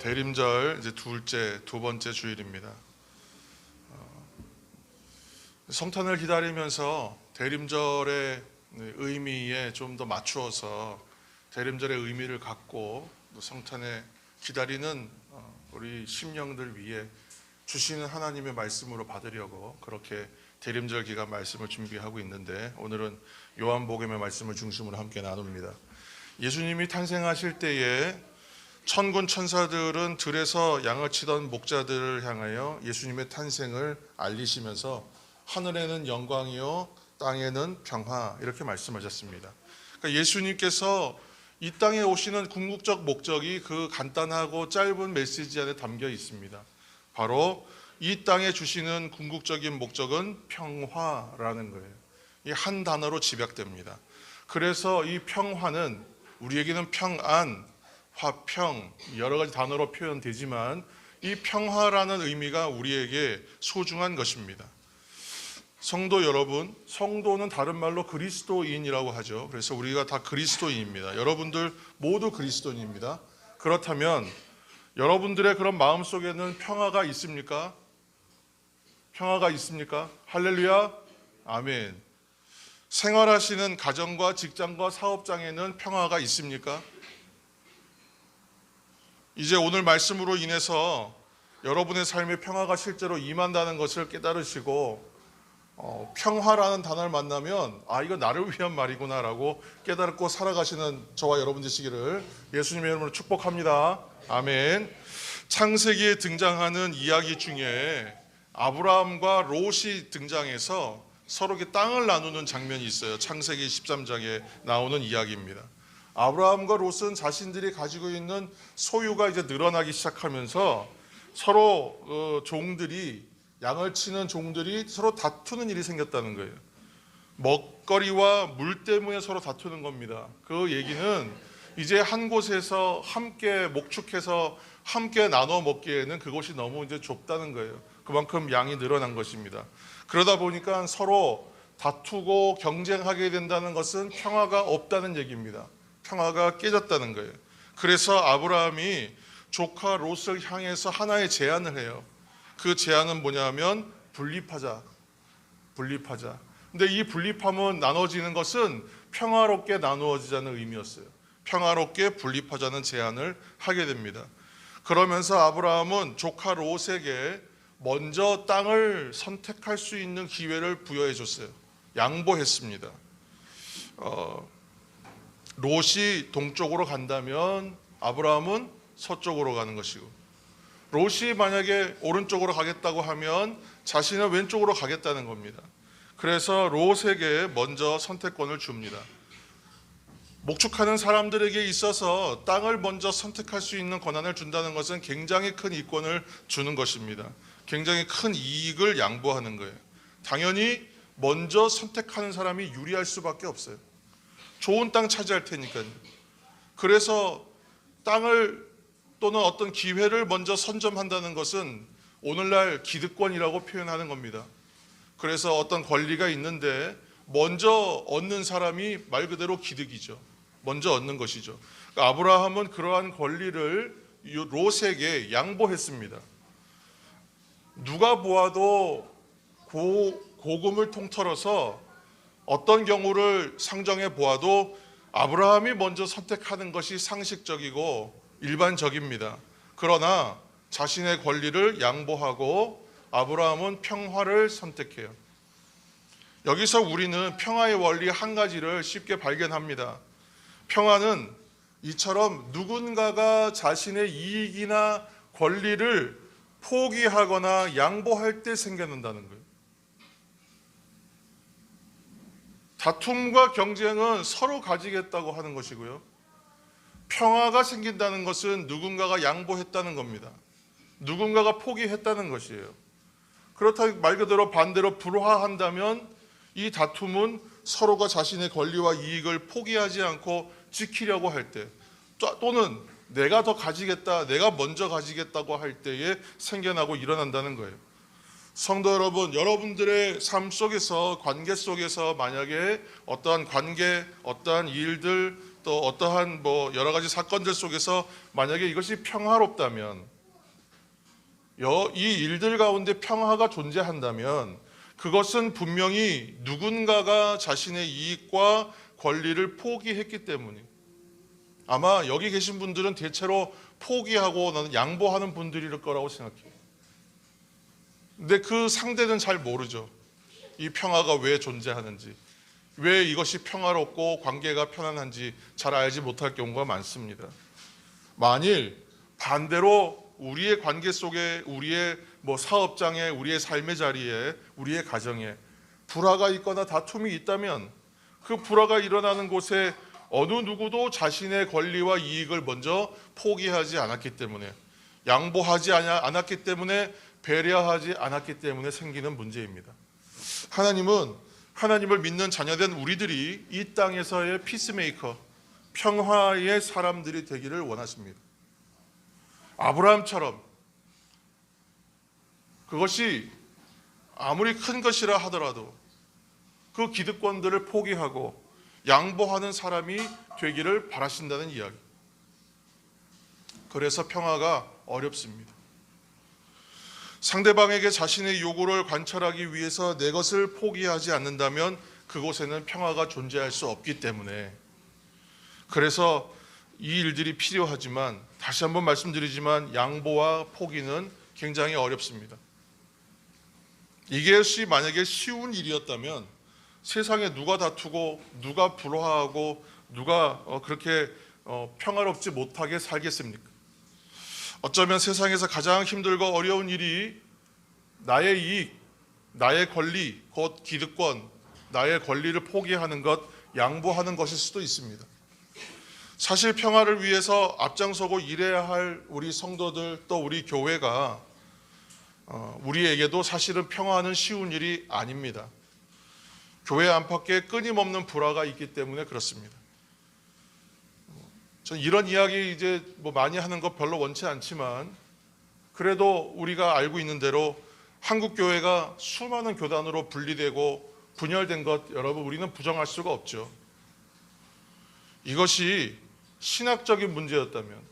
대림절 이제 두 번째 주일입니다. 성탄을 기다리면서 대림절의 의미에 좀 더 맞추어서 대림절의 의미를 갖고 성탄에 기다리는 우리 심령들 위해 주시는 하나님의 말씀으로 받으려고 그렇게 대림절 기간 말씀을 준비하고 있는데, 오늘은 요한복음의 말씀을 중심으로 함께 나눕니다. 예수님이 탄생하실 때에 천군 천사들은 들에서 양을 치던 목자들을 향하여 예수님의 탄생을 알리시면서 하늘에는 영광이요 땅에는 평화, 이렇게 말씀하셨습니다. 그러니까 예수님께서 이 땅에 오시는 궁극적 목적이 그 간단하고 짧은 메시지 안에 담겨 있습니다. 바로 이 땅에 주시는 궁극적인 목적은 평화라는 거예요. 이 한 단어로 집약됩니다. 그래서 이 평화는 우리에게는 평안, 화평, 여러 가지 단어로 표현되지만 이 평화라는 의미가 우리에게 소중한 것입니다. 성도 여러분, 성도는 다른 말로 그리스도인이라고 하죠. 그래서 우리가 다 그리스도인입니다. 여러분들 모두 그리스도인입니다. 그렇다면 여러분들의 그런 마음속에는 평화가 있습니까? 평화가 있습니까? 할렐루야, 아멘. 생활하시는 가정과 직장과 사업장에는 평화가 있습니까? 이제 오늘 말씀으로 인해서 여러분의 삶에 평화가 실제로 임한다는 것을 깨달으시고 평화라는 단어를 만나면 이거 나를 위한 말이구나 라고 깨닫고 살아가시는 저와 여러분 되시기를 예수님의 이름으로 축복합니다. 아멘. 창세기에 등장하는 이야기 중에 아브라함과 롯이 등장해서 서로 땅을 나누는 장면이 있어요. 창세기 13장에 나오는 이야기입니다. 아브라함과 롯은 자신들이 가지고 있는 소유가 이제 늘어나기 시작하면서 서로 양을 치는 종들이 서로 다투는 일이 생겼다는 거예요. 먹거리와 물 때문에 서로 다투는 겁니다. 그 얘기는 이제 한 곳에서 함께 목축해서 함께 나눠 먹기에는 그곳이 너무 이제 좁다는 거예요. 그만큼 양이 늘어난 것입니다. 그러다 보니까 서로 다투고 경쟁하게 된다는 것은 평화가 없다는 얘기입니다. 평화가 깨졌다는 거예요. 그래서 아브라함이 조카 롯을 향해서 하나의 제안을 해요. 그 제안은 뭐냐면 분립하자. 근데 이 분립함은 나눠지는 것은 평화롭게 나누어지자는 의미였어요. 평화롭게 분립하자는 제안을 하게 됩니다. 그러면서 아브라함은 조카 롯에게 먼저 땅을 선택할 수 있는 기회를 부여해 줬어요. 양보했습니다. 롯이 동쪽으로 간다면 아브라함은 서쪽으로 가는 것이고, 롯이 만약에 오른쪽으로 가겠다고 하면 자신은 왼쪽으로 가겠다는 겁니다. 그래서 롯에게 먼저 선택권을 줍니다. 목축하는 사람들에게 있어서 땅을 먼저 선택할 수 있는 권한을 준다는 것은 굉장히 큰 이권을 주는 것입니다. 굉장히 큰 이익을 양보하는 거예요. 당연히 먼저 선택하는 사람이 유리할 수밖에 없어요. 좋은 땅 차지할 테니까요. 그래서 땅을 또는 어떤 기회를 먼저 선점한다는 것은 오늘날 기득권이라고 표현하는 겁니다. 그래서 어떤 권리가 있는데 먼저 얻는 사람이 말 그대로 기득이죠. 먼저 얻는 것이죠. 그러니까 아브라함은 그러한 권리를 롯에게 양보했습니다. 누가 보아도 고금을 통틀어서 어떤 경우를 상정해 보아도 아브라함이 먼저 선택하는 것이 상식적이고 일반적입니다. 그러나 자신의 권리를 양보하고 아브라함은 평화를 선택해요. 여기서 우리는 평화의 원리 한 가지를 쉽게 발견합니다. 평화는 이처럼 누군가가 자신의 이익이나 권리를 포기하거나 양보할 때 생겨난다는 거예요. 다툼과 경쟁은 서로 가지겠다고 하는 것이고요. 평화가 생긴다는 것은 누군가가 양보했다는 겁니다. 누군가가 포기했다는 것이에요. 그렇다 말 그대로 반대로 불화한다면 이 다툼은 서로가 자신의 권리와 이익을 포기하지 않고 지키려고 할 때, 또는 내가 더 가지겠다, 내가 먼저 가지겠다고 할 때에 생겨나고 일어난다는 거예요. 성도 여러분, 여러분들의 삶 속에서, 관계 속에서 만약에 어떠한 관계, 어떠한 일들 또 어떠한 뭐 여러 가지 사건들 속에서 만약에 이것이 평화롭다면, 이 일들 가운데 평화가 존재한다면 그것은 분명히 누군가가 자신의 이익과 권리를 포기했기 때문에, 아마 여기 계신 분들은 대체로 포기하고 나는 양보하는 분들일 거라고 생각해요. 근데 그 상대는 잘 모르죠. 이 평화가 왜 존재하는지, 왜 이것이 평화롭고 관계가 편안한지 잘 알지 못할 경우가 많습니다. 만일 반대로 우리의 관계 속에, 우리의 뭐 사업장에, 우리의 삶의 자리에, 우리의 가정에 불화가 있거나 다툼이 있다면 그 불화가 일어나는 곳에 어느 누구도 자신의 권리와 이익을 먼저 포기하지 않았기 때문에, 양보하지 않았기 때문에, 배려하지 않았기 때문에 생기는 문제입니다. 하나님은 하나님을 믿는 자녀된 우리들이 이 땅에서의 피스메이커, 평화의 사람들이 되기를 원하십니다. 아브라함처럼 그것이 아무리 큰 것이라 하더라도 그 기득권들을 포기하고 양보하는 사람이 되기를 바라신다는 이야기. 그래서 평화가 어렵습니다. 상대방에게 자신의 요구를 관철하기 위해서 내 것을 포기하지 않는다면 그곳에는 평화가 존재할 수 없기 때문에, 그래서 이 일들이 필요하지만, 다시 한번 말씀드리지만 양보와 포기는 굉장히 어렵습니다. 이것이 만약에 쉬운 일이었다면 세상에 누가 다투고 누가 불화하고 누가 그렇게 평화롭지 못하게 살겠습니까? 어쩌면 세상에서 가장 힘들고 어려운 일이 나의 이익, 나의 권리, 곧 기득권, 나의 권리를 포기하는 것, 양보하는 것일 수도 있습니다. 사실 평화를 위해서 앞장서고 일해야 할 우리 성도들, 또 우리 교회가 우리에게도 사실은 평화는 쉬운 일이 아닙니다. 교회 안팎에 끊임없는 불화가 있기 때문에 그렇습니다. 전 이런 이야기 이제 뭐 많이 하는 거 별로 원치 않지만, 그래도 우리가 알고 있는 대로 한국 교회가 수많은 교단으로 분리되고 분열된 것, 여러분 우리는 부정할 수가 없죠. 이것이 신학적인 문제였다면,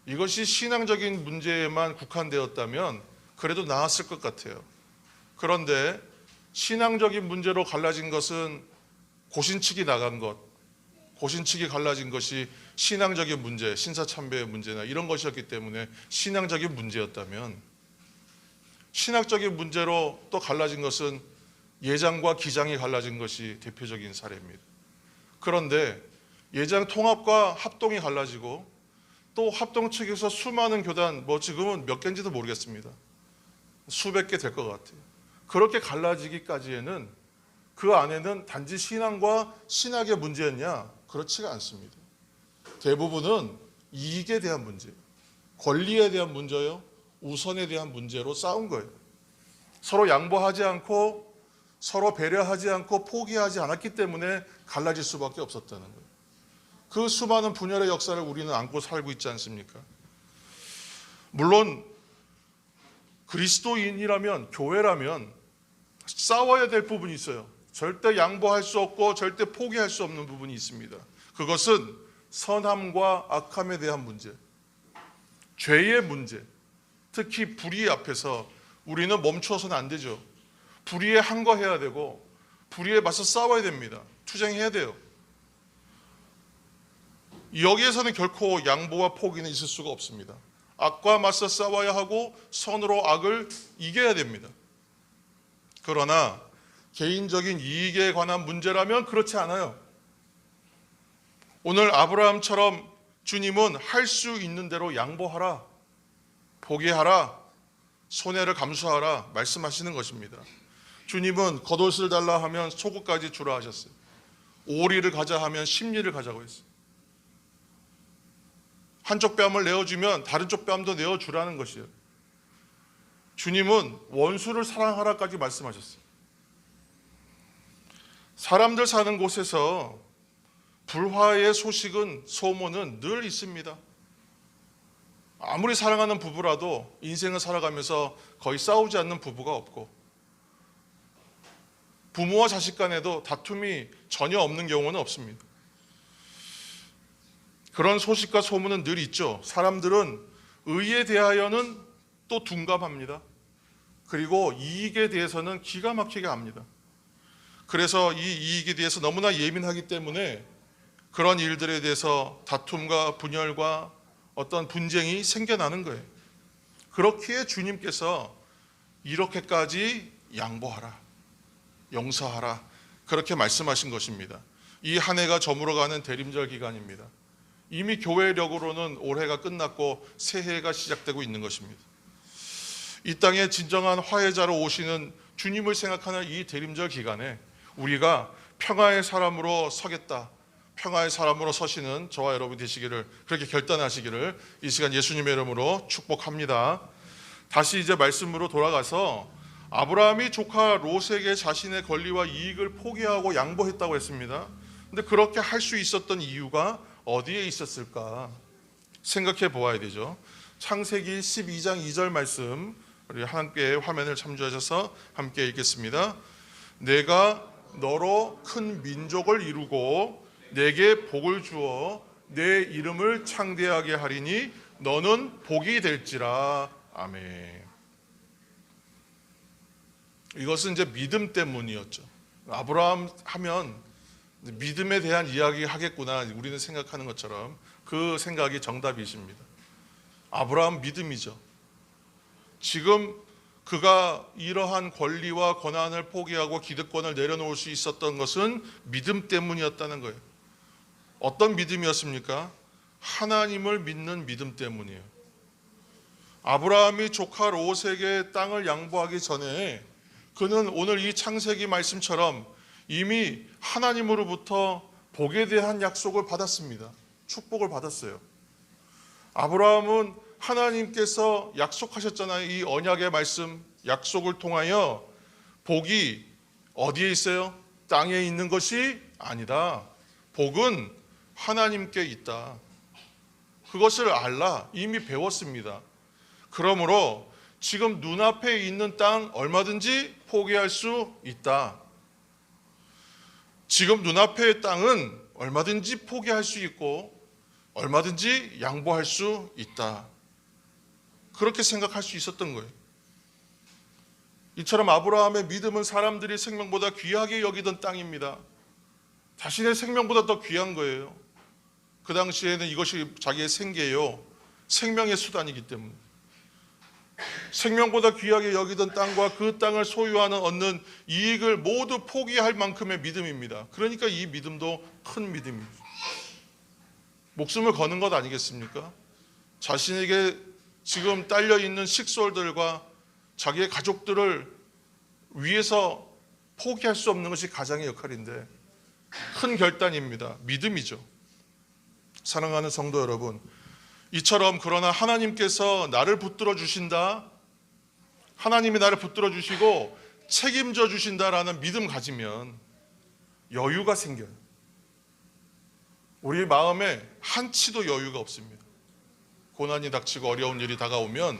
이것이 신앙적인 문제에만 국한되었다면 그래도 나았을 것 같아요. 그런데 신앙적인 문제로 갈라진 것은 고신측이 나간 것, 고신측이 갈라진 것이 신앙적인 문제, 신사참배의 문제나 이런 것이었기 때문에 신앙적인 문제였다면, 신학적인 문제로 또 갈라진 것은 예장과 기장이 갈라진 것이 대표적인 사례입니다. 그런데 예장 통합과 합동이 갈라지고, 또 합동 측에서 수많은 교단, 뭐 지금은 몇 개인지도 모르겠습니다. 수백 개 될 것 같아요. 그렇게 갈라지기까지에는 그 안에는 단지 신앙과 신학의 문제였냐? 그렇지가 않습니다. 대부분은 이익에 대한 문제, 권리에 대한 문제요, 우선에 대한 문제로 싸운 거예요. 서로 양보하지 않고, 서로 배려하지 않고 포기하지 않았기 때문에 갈라질 수밖에 없었다는 거예요. 그 수많은 분열의 역사를 우리는 안고 살고 있지 않습니까? 물론 그리스도인이라면, 교회라면 싸워야 될 부분이 있어요. 절대 양보할 수 없고 절대 포기할 수 없는 부분이 있습니다. 그것은 선함과 악함에 대한 문제, 죄의 문제, 특히 불의 앞에서 우리는 멈추어서는 안 되죠. 불의에 항거해야 되고 불의에 맞서 싸워야 됩니다. 투쟁해야 돼요. 여기에서는 결코 양보와 포기는 있을 수가 없습니다. 악과 맞서 싸워야 하고 선으로 악을 이겨야 됩니다. 그러나 개인적인 이익에 관한 문제라면 그렇지 않아요. 오늘 아브라함처럼 주님은 할 수 있는 대로 양보하라, 포기하라, 손해를 감수하라 말씀하시는 것입니다. 주님은 겉옷을 달라 하면 속옷까지 주라 하셨어요. 오리를 가자 하면 십리를 가자고 했어요. 한쪽 뺨을 내어주면 다른 쪽 뺨도 내어주라는 것이에요. 주님은 원수를 사랑하라까지 말씀하셨어요. 사람들 사는 곳에서 불화의 소식은, 소문은 늘 있습니다. 아무리 사랑하는 부부라도 인생을 살아가면서 거의 싸우지 않는 부부가 없고, 부모와 자식 간에도 다툼이 전혀 없는 경우는 없습니다. 그런 소식과 소문은 늘 있죠. 사람들은 의에 대하여는 또 둔감합니다. 그리고 이익에 대해서는 기가 막히게 압니다. 그래서 이 이익에 대해서 너무나 예민하기 때문에 그런 일들에 대해서 다툼과 분열과 어떤 분쟁이 생겨나는 거예요. 그렇기에 주님께서 이렇게까지 양보하라, 용서하라, 그렇게 말씀하신 것입니다. 이 한 해가 저물어가는 대림절 기간입니다. 이미 교회력으로는 올해가 끝났고 새해가 시작되고 있는 것입니다. 이 땅에 진정한 화해자로 오시는 주님을 생각하는 이 대림절 기간에 우리가 평화의 사람으로 서겠다, 평화의 사람으로 서시는 저와 여러분 되시기를, 그렇게 결단하시기를 이 시간 예수님의 이름으로 축복합니다. 다시 이제 말씀으로 돌아가서 아브라함이 조카 롯에게 자신의 권리와 이익을 포기하고 양보했다고 했습니다. 근데 그렇게 할 수 있었던 이유가 어디에 있었을까 생각해 보아야 되죠. 창세기 12장 2절 말씀, 우리 함께 화면을 참조하셔서 함께 읽겠습니다. 내가 너로 큰 민족을 이루고 내게 복을 주어 내 이름을 창대하게 하리니 너는 복이 될지라. 아멘. 이것은 이제 믿음 때문이었죠. 아브라함 하면 믿음에 대한 이야기 하겠구나 우리는 생각하는 것처럼 그 생각이 정답이십니다. 아브라함 믿음이죠. 지금 그가 이러한 권리와 권한을 포기하고 기득권을 내려놓을 수 있었던 것은 믿음 때문이었다는 거예요. 어떤 믿음이었습니까? 하나님을 믿는 믿음 때문이에요. 아브라함이 조카 롯에게 땅을 양보하기 전에 그는 오늘 이 창세기 말씀처럼 이미 하나님으로부터 복에 대한 약속을 받았습니다. 축복을 받았어요. 아브라함은 하나님께서 약속하셨잖아요. 이 언약의 말씀, 약속을 통하여 복이 어디에 있어요? 땅에 있는 것이 아니다. 복은 하나님께 있다. 그것을 알라. 이미 배웠습니다. 그러므로 지금 눈앞에 있는 땅 얼마든지 포기할 수 있다. 지금 눈앞의 땅은 얼마든지 포기할 수 있고 얼마든지 양보할 수 있다. 그렇게 생각할 수 있었던 거예요. 이처럼 아브라함의 믿음은 사람들이 생명보다 귀하게 여기던 땅입니다. 자신의 생명보다 더 귀한 거예요. 그 당시에는 이것이 자기의 생계요, 생명의 수단이기 때문에 생명보다 귀하게 여기던 땅과 그 땅을 소유하는 얻는 이익을 모두 포기할 만큼의 믿음입니다. 그러니까 이 믿음도 큰 믿음입니다. 목숨을 거는 것 아니겠습니까? 자신에게 지금 딸려있는 식솔들과 자기의 가족들을 위해서 포기할 수 없는 것이 가장의 역할인데 큰 결단입니다. 믿음이죠. 사랑하는 성도 여러분, 이처럼 그러나 하나님께서 나를 붙들어 주신다, 하나님이 나를 붙들어 주시고 책임져 주신다라는 믿음 가지면 여유가 생겨요. 우리 마음에 한치도 여유가 없습니다. 고난이 닥치고 어려운 일이 다가오면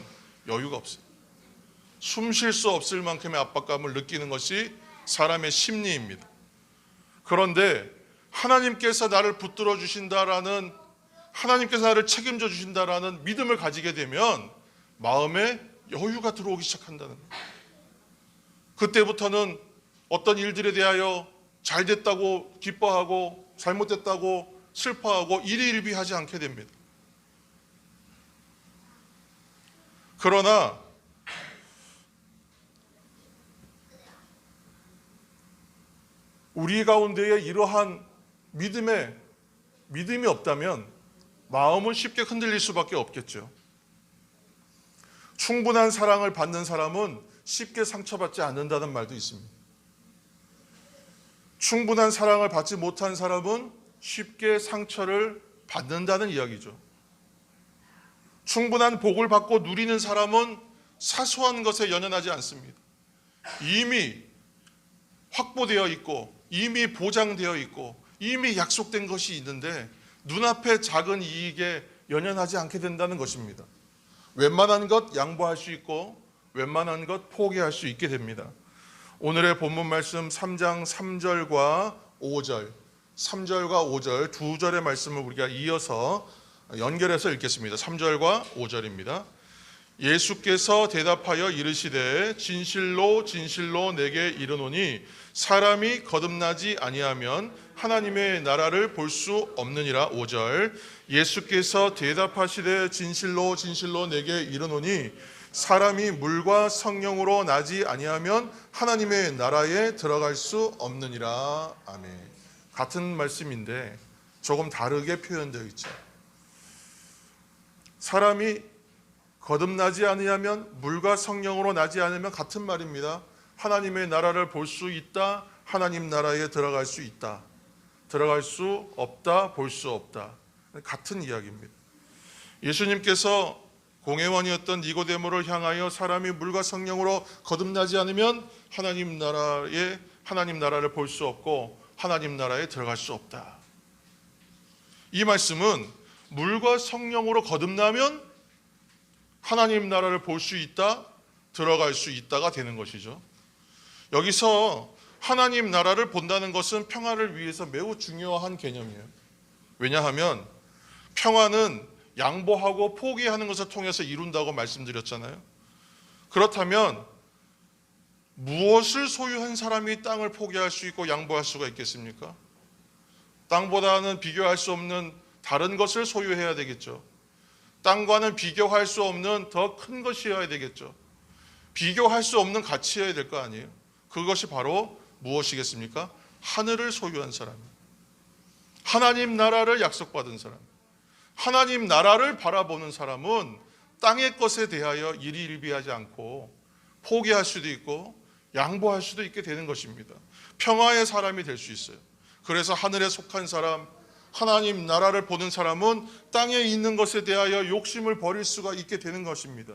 여유가 없어요. 숨 쉴 수 없을 만큼의 압박감을 느끼는 것이 사람의 심리입니다. 그런데 하나님께서 나를 붙들어 주신다라는, 하나님께서 나를 책임져 주신다라는 믿음을 가지게 되면 마음에 여유가 들어오기 시작한다는 거예요. 그때부터는 어떤 일들에 대하여 잘 됐다고 기뻐하고 잘못됐다고 슬퍼하고 일희일비하지 않게 됩니다. 그러나 우리 가운데에 이러한 믿음이 없다면 마음은 쉽게 흔들릴 수밖에 없겠죠. 충분한 사랑을 받는 사람은 쉽게 상처받지 않는다는 말도 있습니다. 충분한 사랑을 받지 못한 사람은 쉽게 상처를 받는다는 이야기죠. 충분한 복을 받고 누리는 사람은 사소한 것에 연연하지 않습니다. 이미 확보되어 있고 이미 보장되어 있고 이미 약속된 것이 있는데 눈앞의 작은 이익에 연연하지 않게 된다는 것입니다. 웬만한 것 양보할 수 있고 웬만한 것 포기할 수 있게 됩니다. 오늘의 본문 말씀 3장 3절과 5절, 3절과 5절 두 절의 말씀을 우리가 이어서 연결해서 읽겠습니다. 3절과 5절입니다. 예수께서 대답하여 이르시되 진실로 진실로 내게 이르노니 사람이 거듭나지 아니하면 하나님의 나라를 볼 수 없느니라. 5절 예수께서 대답하시되 진실로 진실로 내게 이르노니 사람이 물과 성령으로 나지 아니하면 하나님의 나라에 들어갈 수 없느니라. 아멘. 같은 말씀인데 조금 다르게 표현되어 있죠. 사람이 거듭나지 아니하면 물과 성령으로 나지 않으면 같은 말입니다. 하나님의 나라를 볼 수 있다, 하나님 나라에 들어갈 수 있다. 들어갈 수 없다, 볼 수 없다. 같은 이야기입니다. 예수님께서 공회원이었던 니고데모를 향하여 사람이 물과 성령으로 거듭나지 않으면 하나님 나라를 볼 수 없고 하나님 나라에 들어갈 수 없다. 이 말씀은 물과 성령으로 거듭나면 하나님 나라를 볼 수 있다, 들어갈 수 있다가 되는 것이죠. 여기서 하나님 나라를 본다는 것은 평화를 위해서 매우 중요한 개념이에요. 왜냐하면 평화는 양보하고 포기하는 것을 통해서 이룬다고 말씀드렸잖아요. 그렇다면 무엇을 소유한 사람이 땅을 포기할 수 있고 양보할 수가 있겠습니까? 땅보다는 비교할 수 없는 다른 것을 소유해야 되겠죠. 땅과는 비교할 수 없는 더 큰 것이어야 되겠죠. 비교할 수 없는 가치여야 될 거 아니에요. 그것이 바로 무엇이겠습니까? 하늘을 소유한 사람, 하나님 나라를 약속받은 사람, 하나님 나라를 바라보는 사람은 땅의 것에 대하여 일희일비하지 않고 포기할 수도 있고 양보할 수도 있게 되는 것입니다. 평화의 사람이 될 수 있어요. 그래서 하늘에 속한 사람, 하나님 나라를 보는 사람은 땅에 있는 것에 대하여 욕심을 버릴 수가 있게 되는 것입니다.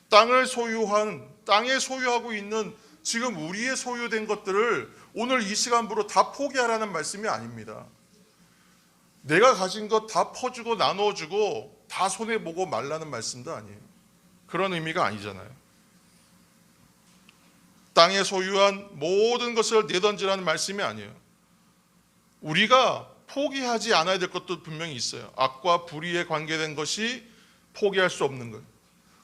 땅에 소유하고 있는 지금 우리의 소유된 것들을 오늘 이 시간부로 다 포기하라는 말씀이 아닙니다. 내가 가진 것 다 퍼주고 나눠주고 다 손해보고 말라는 말씀도 아니에요. 그런 의미가 아니잖아요. 땅에 소유한 모든 것을 내던지라는 말씀이 아니에요. 우리가 포기하지 않아야 될 것도 분명히 있어요. 악과 불의에 관계된 것이 포기할 수 없는 거예요.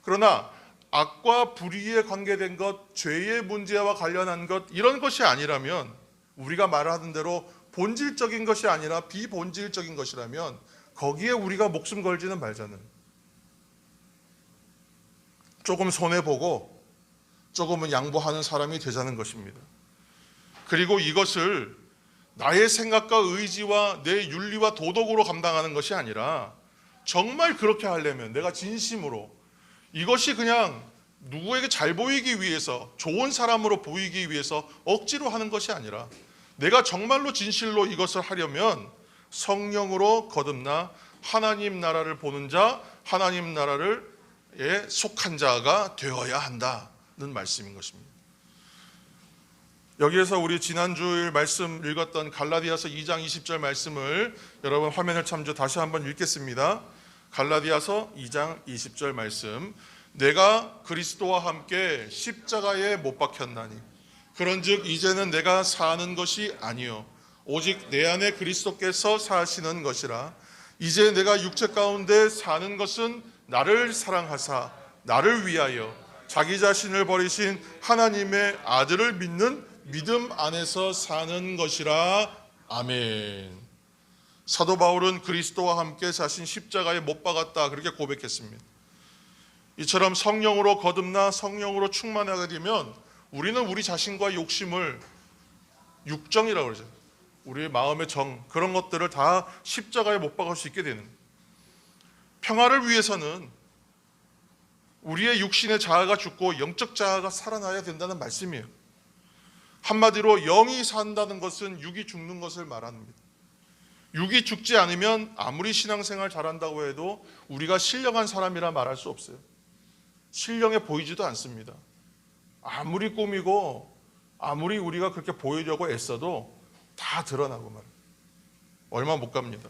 그러나 악과 불의에 관계된 것, 죄의 문제와 관련한 것, 이런 것이 아니라면, 우리가 말하는 대로 본질적인 것이 아니라 비본질적인 것이라면 거기에 우리가 목숨 걸지는 말자는, 조금 손해보고 조금은 양보하는 사람이 되자는 것입니다. 그리고 이것을 나의 생각과 의지와 내 윤리와 도덕으로 감당하는 것이 아니라 정말 그렇게 하려면 내가 진심으로, 이것이 그냥 누구에게 잘 보이기 위해서, 좋은 사람으로 보이기 위해서 억지로 하는 것이 아니라 내가 정말로 진실로 이것을 하려면 성령으로 거듭나 하나님 나라를 보는 자, 하나님 나라에 속한 자가 되어야 한다는 말씀인 것입니다. 여기에서 우리 지난주일 말씀 읽었던 갈라디아서 2장 20절 말씀을 여러분 화면을 참조 다시 한번 읽겠습니다. 갈라디아서 2장 20절 말씀. 내가 그리스도와 함께 십자가에 못 박혔나니 그런즉 이제는 내가 사는 것이 아니요 오직 내 안에 그리스도께서 사시는 것이라. 이제 내가 육체 가운데 사는 것은 나를 사랑하사 나를 위하여 자기 자신을 버리신 하나님의 아들을 믿는 믿음 안에서 사는 것이라. 아멘. 사도 바울은 그리스도와 함께 자신 십자가에 못 박았다, 그렇게 고백했습니다. 이처럼 성령으로 거듭나 성령으로 충만하게 되면 우리는 우리 자신과 욕심을, 육정이라고 그러죠, 우리의 마음의 정, 그런 것들을 다 십자가에 못 박을 수 있게 되는, 평화를 위해서는 우리의 육신의 자아가 죽고 영적 자아가 살아나야 된다는 말씀이에요. 한마디로 영이 산다는 것은 육이 죽는 것을 말합니다. 육이 죽지 않으면 아무리 신앙생활 잘한다고 해도 우리가 신령한 사람이라 말할 수 없어요. 신령해 보이지도 않습니다. 아무리 꾸미고 아무리 우리가 그렇게 보이려고 애써도 다 드러나고 말이에요. 얼마 못 갑니다.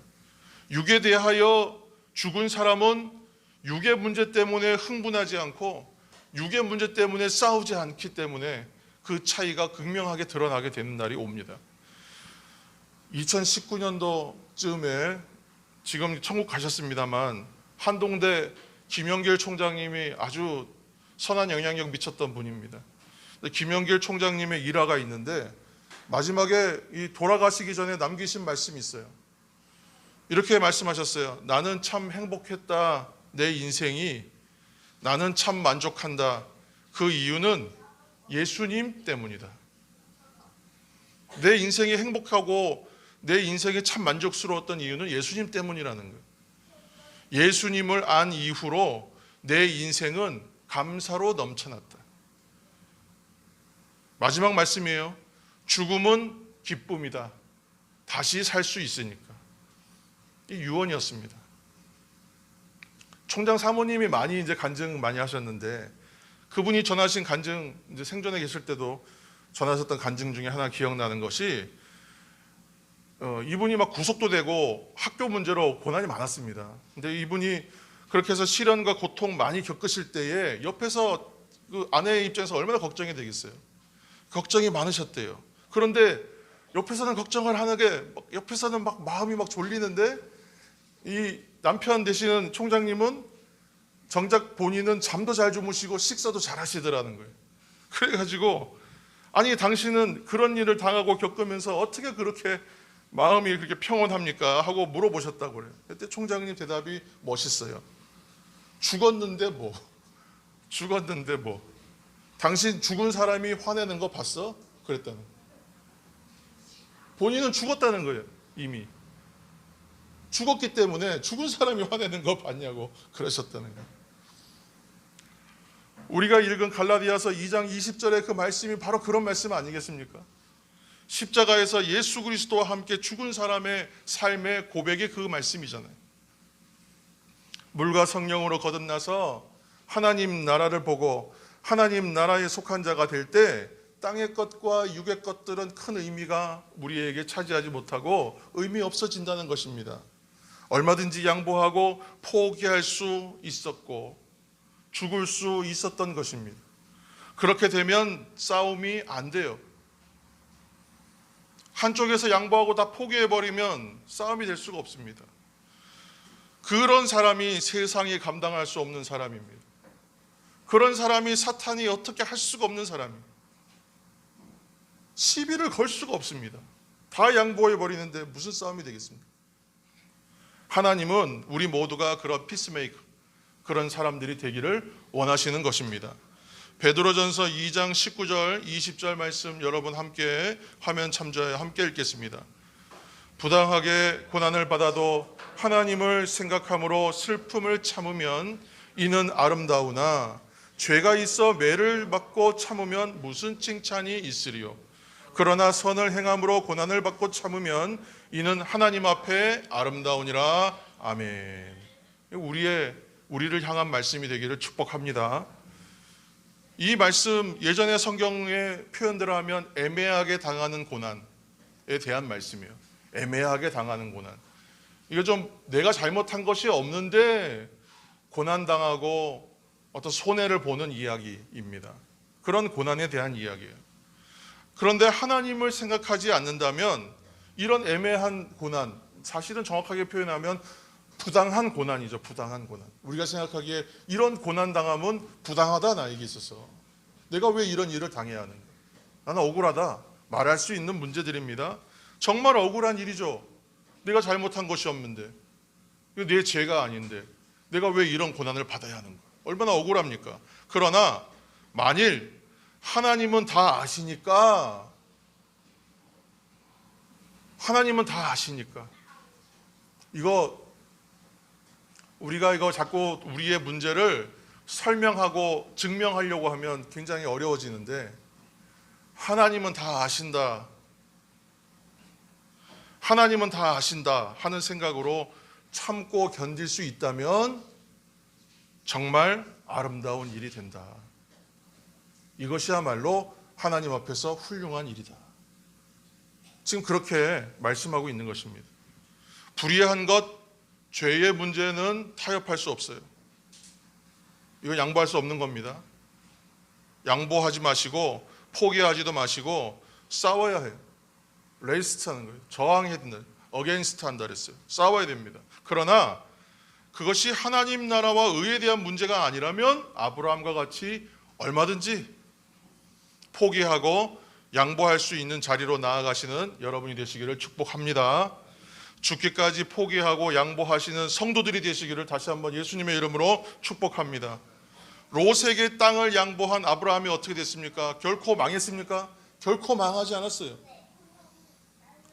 육에 대하여 죽은 사람은 육의 문제 때문에 흥분하지 않고 육의 문제 때문에 싸우지 않기 때문에 그 차이가 극명하게 드러나게 되는 날이 옵니다. 2019년도쯤에 지금 천국 가셨습니다만 한동대 김영길 총장님이 아주 선한 영향력 미쳤던 분입니다. 김영길 총장님의 일화가 있는데 마지막에 이 돌아가시기 전에 남기신 말씀이 있어요. 이렇게 말씀하셨어요. 나는 참 행복했다. 내 인생이 나는 참 만족한다. 그 이유는 예수님 때문이다. 내 인생이 행복하고 내 인생이 참 만족스러웠던 이유는 예수님 때문이라는 거예요. 예수님을 안 이후로 내 인생은 감사로 넘쳐났다. 마지막 말씀이에요. 죽음은 기쁨이다. 다시 살 수 있으니까. 이 유언이었습니다. 총장 사모님이 많이 이제 간증 많이 하셨는데 그분이 전하신 간증, 이제 생전에 계실 때도 전하셨던 간증 중에 하나 기억나는 것이 이분이 막 구속도 되고 학교 문제로 고난이 많았습니다. 근데 이분이 그렇게 해서 시련과 고통 많이 겪으실 때에 옆에서 그 아내의 입장에서 얼마나 걱정이 되겠어요. 걱정이 많으셨대요. 그런데 옆에서는 걱정을 하는게 옆에서는 막 마음이 막 졸리는데 이 남편 되시는 총장님은 정작 본인은 잠도 잘 주무시고 식사도 잘 하시더라는 거예요. 그래가지고 아니 당신은 그런 일을 당하고 겪으면서 어떻게 그렇게 마음이 그렇게 평온합니까? 하고 물어보셨다고 그래요. 그때 총장님 대답이 멋있어요. 죽었는데 뭐. 죽었는데 뭐. 당신 죽은 사람이 화내는 거 봤어? 그랬다는 거예요. 본인은 죽었다는 거예요. 이미. 죽었기 때문에 죽은 사람이 화내는 거 봤냐고 그러셨다는 거예요. 우리가 읽은 갈라디아서 2장 20절의 그 말씀이 바로 그런 말씀 아니겠습니까? 십자가에서 예수 그리스도와 함께 죽은 사람의 삶의 고백이 그 말씀이잖아요. 물과 성령으로 거듭나서 하나님 나라를 보고 하나님 나라에 속한 자가 될 때 땅의 것과 육의 것들은 큰 의미가 우리에게 차지하지 못하고 의미 없어진다는 것입니다. 얼마든지 양보하고 포기할 수 있었고 죽을 수 있었던 것입니다. 그렇게 되면 싸움이 안 돼요. 한쪽에서 양보하고 다 포기해버리면 싸움이 될 수가 없습니다. 그런 사람이 세상이 감당할 수 없는 사람입니다. 그런 사람이 사탄이 어떻게 할 수가 없는 사람입니다. 시비를 걸 수가 없습니다. 다 양보해버리는데 무슨 싸움이 되겠습니까? 하나님은 우리 모두가 그런 피스메이커, 그런 사람들이 되기를 원하시는 것입니다. 베드로전서 2장 19절 20절 말씀 여러분 함께 화면 참조해 함께 읽겠습니다. 부당하게 고난을 받아도 하나님을 생각함으로 슬픔을 참으면 이는 아름다우나 죄가 있어 매를 받고 참으면 무슨 칭찬이 있으리요. 그러나 선을 행함으로 고난을 받고 참으면 이는 하나님 앞에 아름다우니라. 아멘. 우리를 향한 말씀이 되기를 축복합니다. 이 말씀 예전의 성경의 표현대로 하면 애매하게 당하는 고난에 대한 말씀이에요. 애매하게 당하는 고난. 이거 좀 내가 잘못한 것이 없는데 고난당하고 어떤 손해를 보는 이야기입니다. 그런 고난에 대한 이야기예요. 그런데 하나님을 생각하지 않는다면 이런 애매한 고난, 사실은 정확하게 표현하면 부당한 고난이죠. 부당한 고난. 우리가 생각하기에 이런 고난 당함은 부당하다 나에게 있어서. 내가 왜 이런 일을 당해야 하는가? 나는 억울하다. 말할 수 있는 문제들입니다. 정말 억울한 일이죠. 내가 잘못한 것이 없는데. 이거 내 죄가 아닌데. 내가 왜 이런 고난을 받아야 하는가? 얼마나 억울합니까? 그러나 만일 하나님은 다 아시니까 우리가 이거 자꾸 우리의 문제를 설명하고 증명하려고 하면 굉장히 어려워지는데 하나님은 다 아신다. 하나님은 다 아신다 하는 생각으로 참고 견딜 수 있다면 정말 아름다운 일이 된다. 이것이야말로 하나님 앞에서 훌륭한 일이다. 지금 그렇게 말씀하고 있는 것입니다. 불의한 것, 죄의 문제는 타협할 수 없어요. 이건 양보할 수 없는 겁니다. 양보하지 마시고 포기하지도 마시고 싸워야 해요. 레이스트 하는 거예요. 저항해야 된다. 어게인스트 한다 그랬어요. 싸워야 됩니다. 그러나 그것이 하나님 나라와 의에 대한 문제가 아니라면 아브라함과 같이 얼마든지 포기하고 양보할 수 있는 자리로 나아가시는 여러분이 되시기를 축복합니다. 죽기까지 포기하고 양보하시는 성도들이 되시기를 다시 한번 예수님의 이름으로 축복합니다. 롯에게 땅을 양보한 아브라함이 어떻게 됐습니까? 결코 망했습니까? 결코 망하지 않았어요.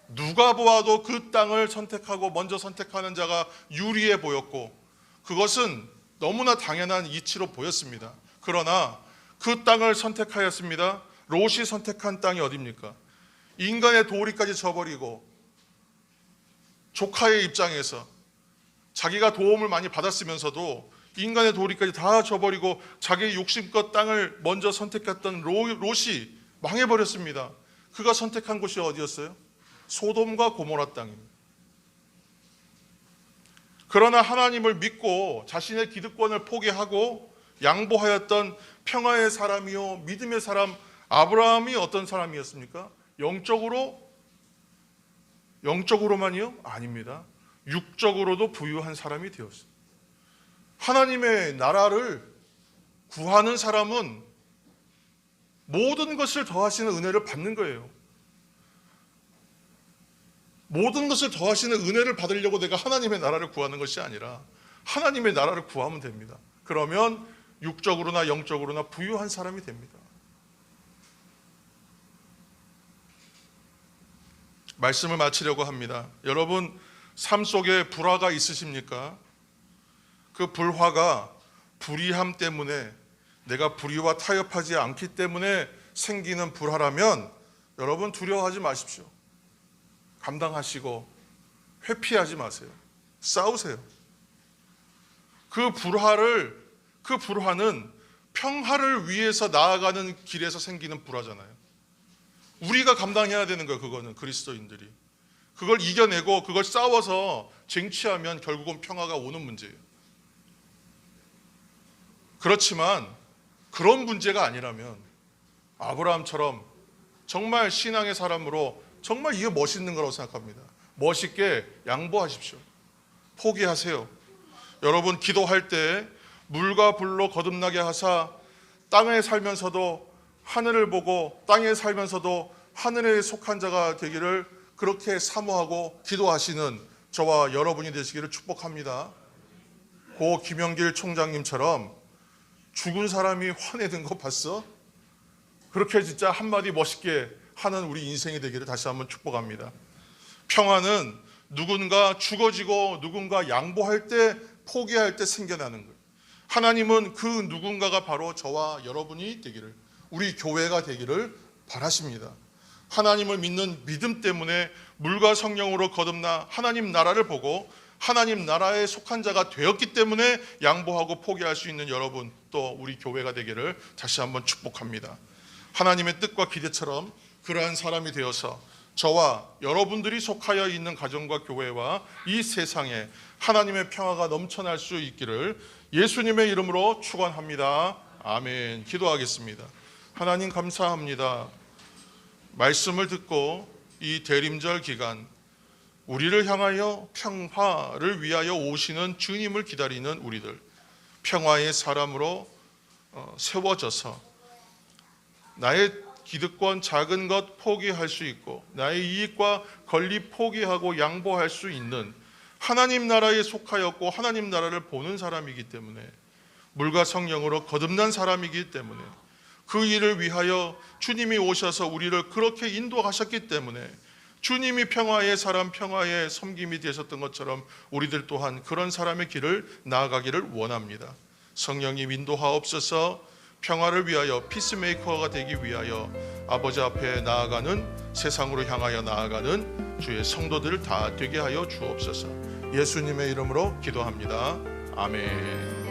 누가 보아도 그 땅을 선택하고 먼저 선택하는 자가 유리해 보였고 그것은 너무나 당연한 이치로 보였습니다. 그러나 그 땅을 선택하였습니다. 롯이 선택한 땅이 어디입니까? 인간의 도리까지 저버리고 조카의 입장에서 자기가 도움을 많이 받았으면서도 인간의 도리까지 다 저버리고 자기의 욕심껏 땅을 먼저 선택했던 롯이 망해버렸습니다. 그가 선택한 곳이 어디였어요? 소돔과 고모라 땅입니다. 그러나 하나님을 믿고 자신의 기득권을 포기하고 양보하였던 평화의 사람이요 믿음의 사람 아브라함이 어떤 사람이었습니까? 영적으로만이요? 아닙니다. 육적으로도 부유한 사람이 되었어요. 하나님의 나라를 구하는 사람은 모든 것을 더하시는 은혜를 받는 거예요. 모든 것을 더하시는 은혜를 받으려고 내가 하나님의 나라를 구하는 것이 아니라 하나님의 나라를 구하면 됩니다. 그러면 육적으로나 영적으로나 부유한 사람이 됩니다. 말씀을 마치려고 합니다. 여러분 삶 속에 불화가 있으십니까? 그 불화가 불의함 때문에 내가 불의와 타협하지 않기 때문에 생기는 불화라면 여러분 두려워하지 마십시오. 감당하시고 회피하지 마세요. 싸우세요. 그 불화는 평화를 위해서 나아가는 길에서 생기는 불화잖아요. 우리가 감당해야 되는 거예요. 그거는 그리스도인들이 그걸 이겨내고 그걸 싸워서 쟁취하면 결국은 평화가 오는 문제예요. 그렇지만 그런 문제가 아니라면 아브라함처럼 정말 신앙의 사람으로 정말 이게 멋있는 거라고 생각합니다. 멋있게 양보하십시오. 포기하세요. 여러분 기도할 때 물과 불로 거듭나게 하사 땅에 살면서도 하늘을 보고 땅에 살면서도 하늘에 속한 자가 되기를 그렇게 사모하고 기도하시는 저와 여러분이 되시기를 축복합니다. 고 김영길 총장님처럼 죽은 사람이 화내는 거 봤어? 그렇게 진짜 한마디 멋있게 하는 우리 인생이 되기를 다시 한번 축복합니다. 평화는 누군가 죽어지고 누군가 양보할 때 포기할 때 생겨나는 거예요. 하나님은 그 누군가가 바로 저와 여러분이 되기를 우리 교회가 되기를 바라십니다. 하나님을 믿는 믿음 때문에 물과 성령으로 거듭나 하나님 나라를 보고 하나님 나라에 속한 자가 되었기 때문에 양보하고 포기할 수 있는 여러분 또 우리 교회가 되기를 다시 한번 축복합니다. 하나님의 뜻과 기대처럼 그러한 사람이 되어서 저와 여러분들이 속하여 있는 가정과 교회와 이 세상에 하나님의 평화가 넘쳐날 수 있기를 예수님의 이름으로 축원합니다. 아멘. 기도하겠습니다. 하나님 감사합니다. 말씀을 듣고 이 대림절 기간 우리를 향하여 평화를 위하여 오시는 주님을 기다리는 우리들 평화의 사람으로 세워져서 나의 기득권 작은 것 포기할 수 있고 나의 이익과 권리 포기하고 양보할 수 있는 하나님 나라에 속하였고 하나님 나라를 보는 사람이기 때문에 물과 성령으로 거듭난 사람이기 때문에 그 일을 위하여 주님이 오셔서 우리를 그렇게 인도하셨기 때문에 주님이 평화의 사람, 평화의 섬김이 되셨던 것처럼 우리들 또한 그런 사람의 길을 나아가기를 원합니다. 성령님 인도하옵소서. 평화를 위하여 피스메이커가 되기 위하여 아버지 앞에 나아가는 세상으로 향하여 나아가는 주의 성도들을 다 되게 하여 주옵소서. 예수님의 이름으로 기도합니다. 아멘.